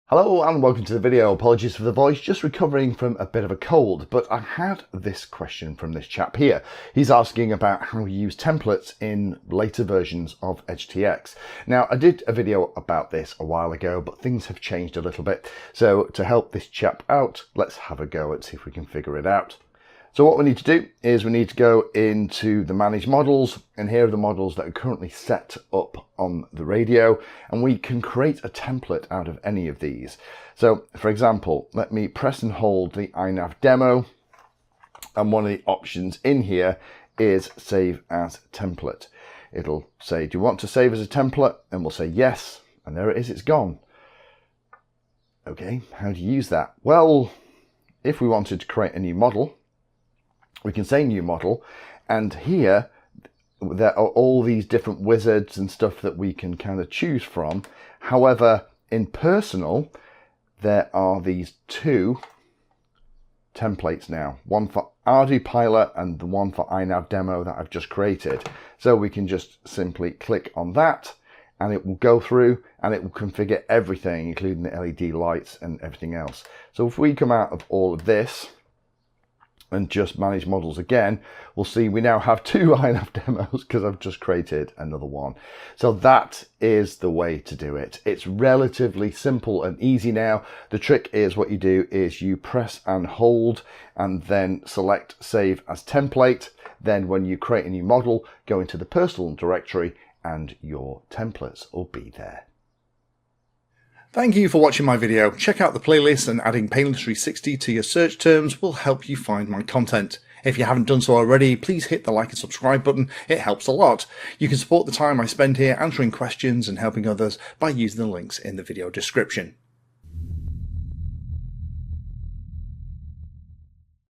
Hello and welcome to the video. Apologies for the voice, just recovering from a bit of a cold, but I had this question from this chap here. He's asking about how you use templates in later versions of EdgeTX. Now, I did a video about this a while ago, but things have changed a little bit. So to help this chap out, let's have a go and see if we can figure it out. So what we need to do is we need to go into the manage models, and here are the models that are currently set up on the radio, and we can create a template out of any of these. So for example, let me press and hold the iNav demo, and one of the options in here is save as template. It'll say, do you want to save as a template? And we'll say yes, and there it is, it's gone. Okay, how do you use that? Well, if we wanted to create a new model, we can say new model, and here there are all these different wizards and stuff that we can kind of choose from. However, in personal, there are these two templates now, one for Ardu Pilot and the one for iNav demo that I've just created. So we can just simply click on that and it will go through and it will configure everything, including the LED lights and everything else. So if we come out of all of this and just manage models again, we'll see we now have two iNav demos because I've just created another one. So that is the way to do it. It's relatively simple and easy now. The trick is what you do is you press and hold and then select save as template. Then when you create a new model, go into the personal directory and your templates will be there. Thank you for watching my video. Check out the playlist, and adding Pedantry 360 to your search terms will help you find my content. If you haven't done so already, please hit the like and subscribe button. It helps a lot. You can support the time I spend here answering questions and helping others by using the links in the video description.